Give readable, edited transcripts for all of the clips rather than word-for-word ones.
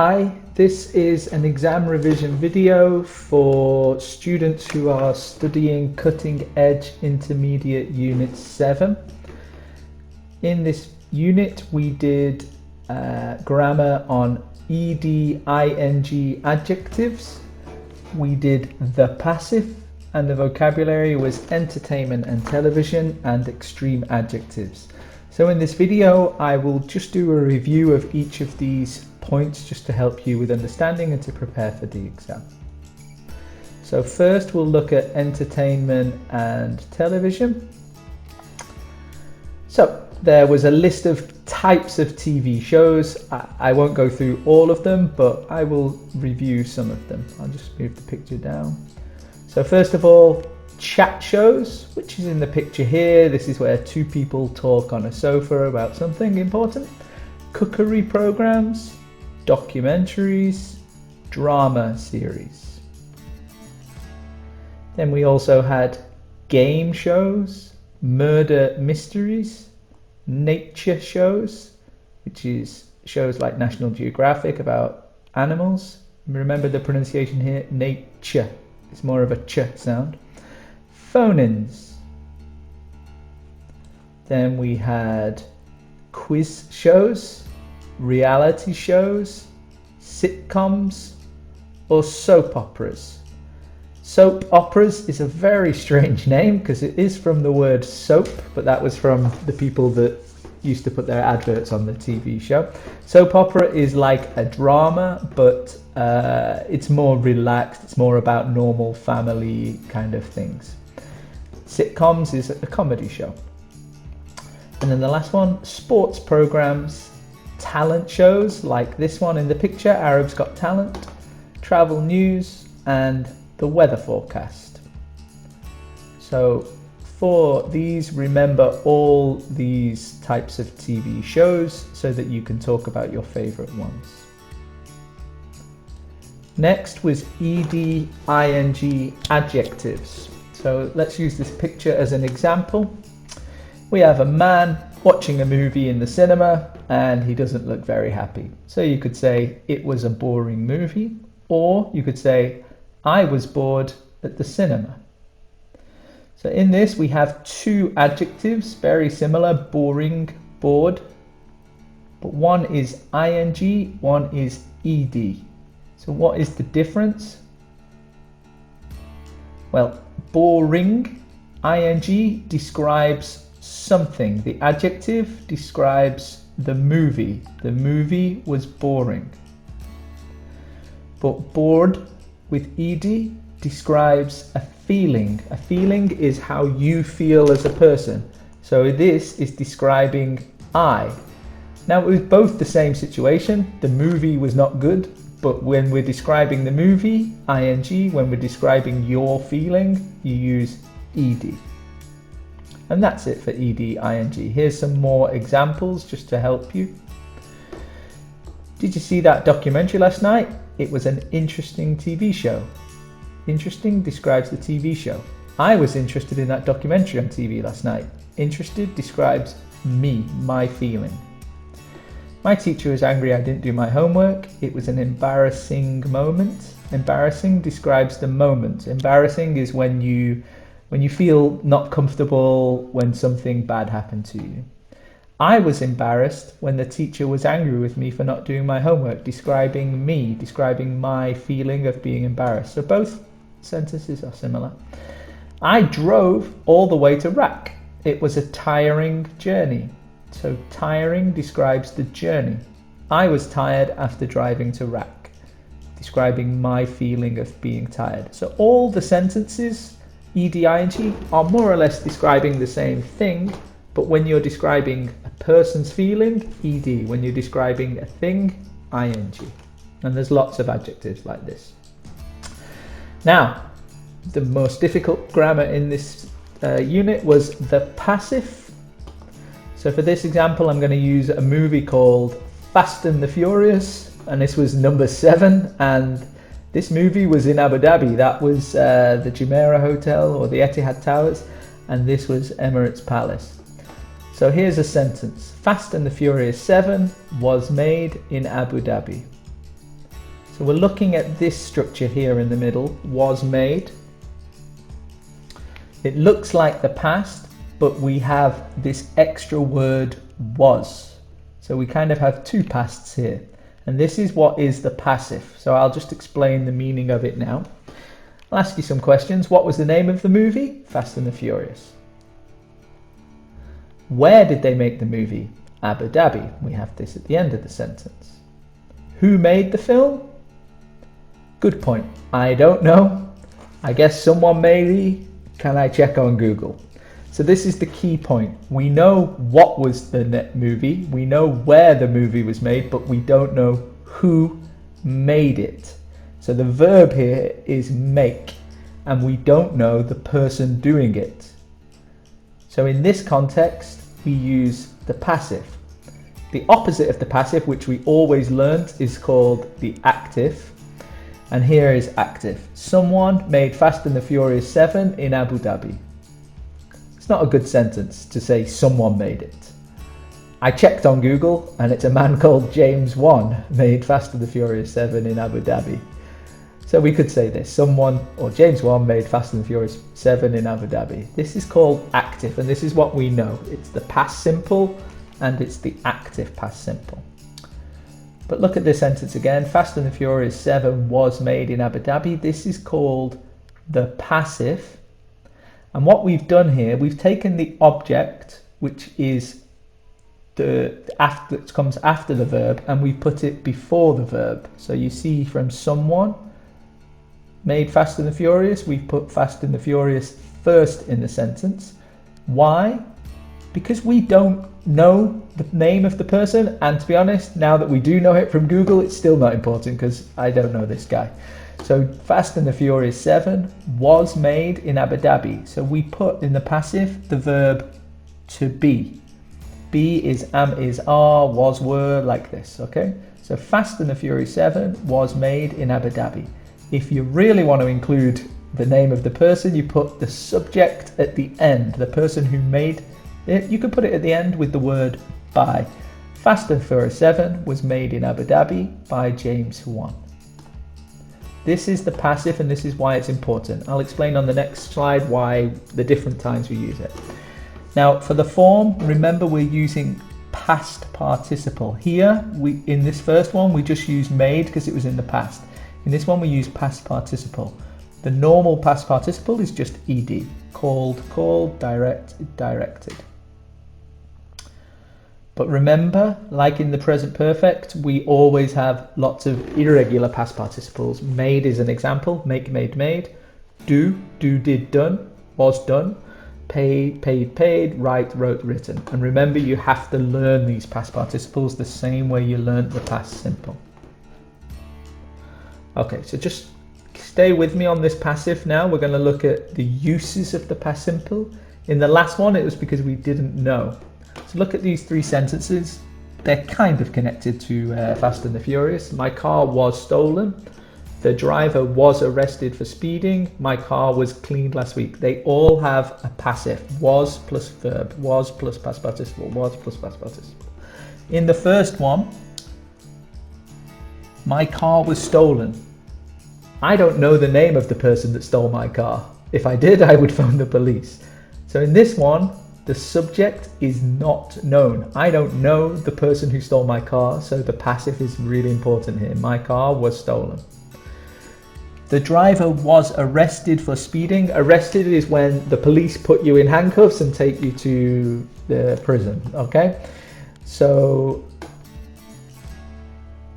Hi, this is an exam revision video for students who are studying Cutting Edge Intermediate Unit 7. In this unit we did grammar on ed, ing adjectives. We did the passive, and the vocabulary was entertainment and television and extreme adjectives. So in this video I will just do a review of each of these points just to help you with understanding and to prepare for the exam. So first we'll look at entertainment and television. So there was a list of types of TV shows. I won't go through all of them, but I will review some of them. I'll just move the picture down. So first of all, chat shows, which is in the picture here. This is where two people talk on a sofa about something important. Cookery programs, documentaries, drama series. Then we also had game shows, murder mysteries, nature shows, which is shows like National Geographic about animals. Remember the pronunciation here, nature. It's more of a ch sound. Phone-ins. Then we had quiz shows, reality shows, sitcoms, or soap operas. Soap operas is a very strange name because it is from the word soap, but that was from the people that used to put their adverts on the TV show. Soap opera is like a drama, but it's more relaxed. It's more about normal family kind of things. Sitcoms is a comedy show. And then the last one, sports programs, talent shows like this one in the picture, Arab's Got Talent, travel news, and the weather forecast. So for these, remember all these types of TV shows so that you can talk about your favorite ones. Next was ed, ing adjectives. So let's use this picture as an example. We have a man watching a movie in the cinema and he doesn't look very happy. So you could say it was a boring movie, or you could say I was bored at the cinema. So in this we have two adjectives, very similar, boring, bored, but one is ing, one is ed. So what is the difference? Well, boring, ing describes something. The adjective describes the movie. The movie was boring. But bored with ed describes a feeling. A feeling is how you feel as a person. So this is describing I. Now it was both the same situation. The movie was not good, but when we're describing the movie, ing, when we're describing your feeling, you use ed. And that's it for ed, ing. Here's some more examples just to help you. Did you see that documentary last night? It was an interesting TV show. Interesting describes the TV show. I was interested in that documentary on TV last night. Interested describes me, my feeling. My teacher was angry I didn't do my homework. It was an embarrassing moment. Embarrassing describes the moment. Embarrassing is when you feel not comfortable when something bad happened to you. I was embarrassed when the teacher was angry with me for not doing my homework, describing me, describing my feeling of being embarrassed. So both sentences are similar. I drove all the way to RAC. It was a tiring journey. So tiring describes the journey. I was tired after driving to RAC, describing my feeling of being tired. So all the sentences, ed, ing, are more or less describing the same thing, but when you're describing a person's feeling, ed. When you're describing a thing, ing. And there's lots of adjectives like this. Now, the most difficult grammar in this unit was the passive. So for this example, I'm going to use a movie called Fast and the Furious, and this was number 7, and this movie was in Abu Dhabi. That was the Jumeirah Hotel or the Etihad Towers, and this was Emirates Palace. So here's a sentence. Fast and the Furious 7 was made in Abu Dhabi. So we're looking at this structure here in the middle, was made. It looks like the past, but we have this extra word was. So we kind of have two pasts here. And this is what is the passive. So I'll just explain the meaning of it now. I'll ask you some questions. What was the name of the movie? Fast and the Furious. Where did they make the movie? Abu Dhabi. We have this at the end of the sentence. Who made the film? Good point. I don't know. I guess someone maybe. Can I check on Google? So this is the key point. We know what was the movie. We know where the movie was made, but we don't know who made it. So the verb here is make, and we don't know the person doing it. So in this context, we use the passive. The opposite of the passive, which we always learned, is called the active. And here is active. Someone made Fast and the Furious 7 in Abu Dhabi. It's not a good sentence to say someone made it. I checked on Google and it's a man called James 1 made Fast and the Furious 7 in Abu Dhabi. So we could say this, someone or James 1 made Fast and the Furious 7 in Abu Dhabi. This is called active, and this is what we know. It's the past simple and it's the active past simple. But look at this sentence again. Fast and the Furious 7 was made in Abu Dhabi. This is called the passive. And what we've done here, we've taken the object, which is that comes after the verb, and we put it before the verb. So you see from someone made Fast and the Furious, we've put Fast and the Furious first in the sentence. Why? Because we don't know the name of the person, and to be honest, now that we do know it from Google, it's still not important because I don't know this guy. So Fast and the Furious 7 was made in Abu Dhabi. So we put in the passive the verb to be. Be is am, is, are, was, were, like this, okay? So Fast and the Furious 7 was made in Abu Dhabi. If you really want to include the name of the person, you put the subject at the end, the person who made it. You could put it at the end with the word by. Fast and Furious 7 was made in Abu Dhabi by James 1. This is the passive, and this is why it's important. I'll explain on the next slide why the different times we use it. Now, for the form, remember we're using past participle. Here, in this first one, we just use made because it was in the past. In this one, we use past participle. The normal past participle is just ed. Called, called, directed, directed. But remember, like in the present perfect, we always have lots of irregular past participles. Made is an example. Make, made, made. Do, did, done. Was done. Paid, paid, paid. Write, wrote, written. And remember, you have to learn these past participles the same way you learned the past simple. Okay, so just stay with me on this passive now. We're going to look at the uses of the past simple. In the last one, it was because we didn't know. So look at these three sentences. They're kind of connected to Fast and the Furious. My car was stolen. The driver was arrested for speeding. My car was cleaned last week. They all have a passive. Was plus verb. Was plus past participle. Was plus past participle. In the first one, my car was stolen. I don't know the name of the person that stole my car. If I did, I would phone the police. So in this one, the subject is not known. I don't know the person who stole my car, so the passive is really important here. My car was stolen. The driver was arrested for speeding. Arrested is when the police put you in handcuffs and take you to the prison, okay? So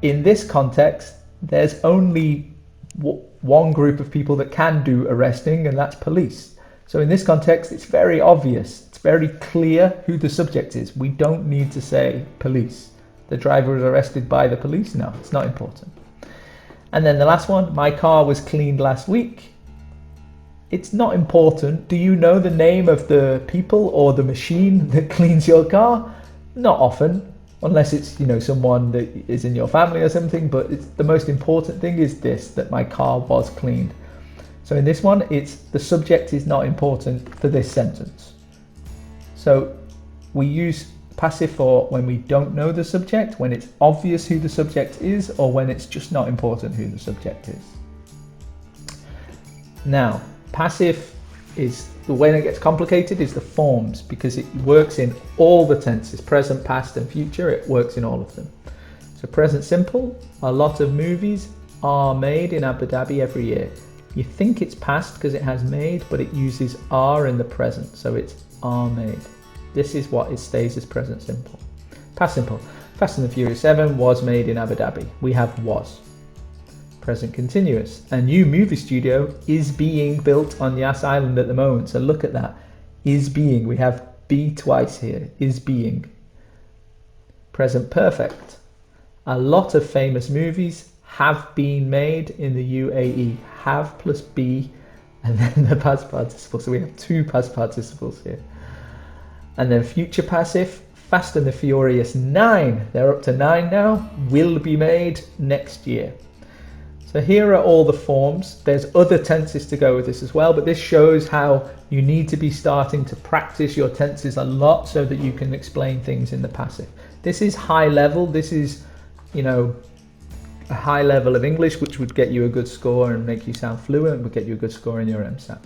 in this context, there's only one group of people that can do arresting, and that's police. So in this context, it's very obvious. It's very clear who the subject is. We don't need to say police. The driver was arrested by the police. No, it's not important. And then the last one, my car was cleaned last week. It's not important. Do you know the name of the people or the machine that cleans your car? Not often, unless it's, someone that is in your family or something, but the most important thing is this, that my car was cleaned. So in this one, the subject is not important for this sentence. So we use Passive for when we don't know the subject, when it's obvious who the subject is, or when it's just not important who the subject is. Now, passive is, the way that it gets complicated is the forms, because it works in all the tenses, present, past and future. It works in all of them. So present simple, a lot of movies are made in Abu Dhabi every year. You think it's past because it has made, but it uses are in the present, so it's are made. This is what it stays as present simple. Past simple, Fast and the Furious 7 was made in Abu Dhabi. We have was. Present continuous, a new movie studio is being built on Yas Island at the moment. So look at that, is being, we have be twice here, is being. Present perfect, a lot of famous movies have been made in the UAE. Have plus be, and then the past participle. So we have two past participles here. And then future passive, Fast and the Furious 9, they're up to 9 now, will be made next year. So here are all the forms. There's other tenses to go with this as well, but this shows how you need to be starting to practice your tenses a lot so that you can explain things in the passive. This is high level. This is, you know, a high level of English, which would get you a good score and make you sound fluent, would get you a good score in your MSAT.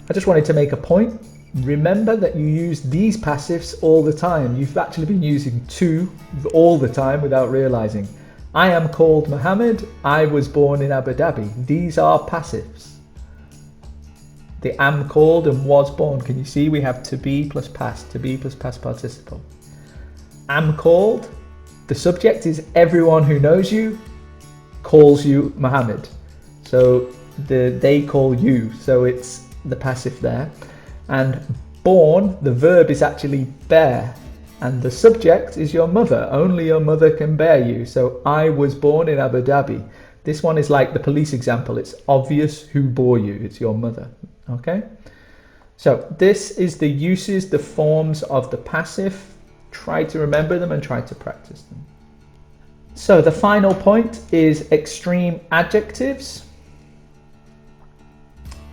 I just wanted to make a point. Remember that you use these passives all the time. You've actually been using two all the time without realizing. I am called Mohammed. I was born in Abu Dhabi. These are passives. The am called and was born. Can you see we have to be plus past participle. Am called. The subject is everyone who knows you calls you Mohammed. So they call you. So it's the passive there. And born, the verb is actually bear. And the subject is your mother. Only your mother can bear you. So I was born in Abu Dhabi. This one is like the police example. It's obvious who bore you. It's your mother. Okay? So this is the uses, the forms of the passive. Try to remember them and try to practice them. So the final point is extreme adjectives.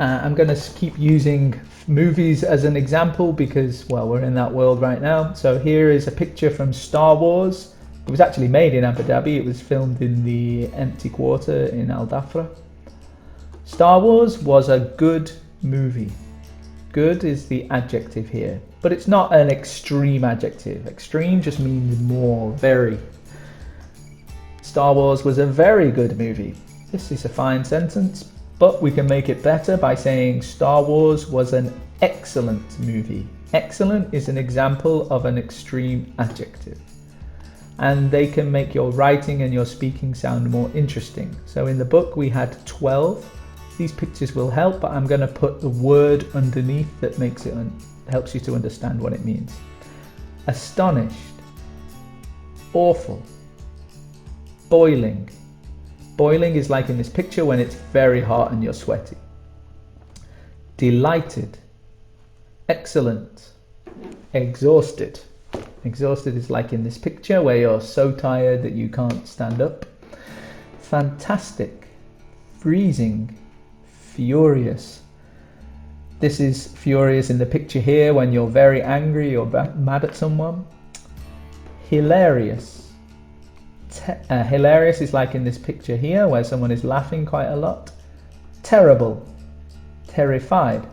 I'm going to keep using movies as an example because, well, we're in that world right now. So here is a picture from Star Wars. It was actually made in Abu Dhabi. It was filmed in the empty quarter in Al Dhafra. Star Wars was a good movie. Good is the adjective here, but it's not an extreme adjective. Extreme just means more, very. Star Wars was a very good movie. This is a fine sentence, but we can make it better by saying Star Wars was an excellent movie. Excellent is an example of an extreme adjective. And they can make your writing and your speaking sound more interesting. So in the book we had 12. These pictures will help, but I'm going to put the word underneath that makes it helps you to understand what it means. Astonished, awful, boiling. Boiling is like in this picture when it's very hot and you're sweaty. Delighted, excellent, exhausted. Exhausted is like in this picture where you're so tired that you can't stand up. Fantastic, freezing, furious. This is furious in the picture here when you're very angry or mad at someone. Hilarious. Hilarious is like in this picture here where someone is laughing quite a lot. Terrible, terrified.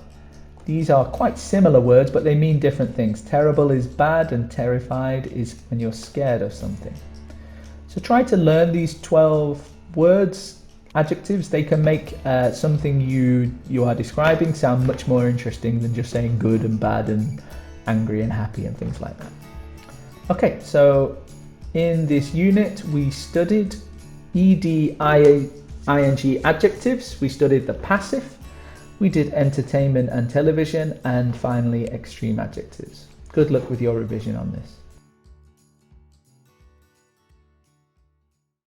These are quite similar words, but they mean different things. Terrible is bad and terrified is when you're scared of something. So try to learn these 12 words, adjectives. They can make something you are describing sound much more interesting than just saying good and bad and angry and happy and things like that. Okay, so in this unit we studied ed, ing adjectives, we studied the passive, we did entertainment and television, and finally extreme adjectives. Good luck with your revision on this.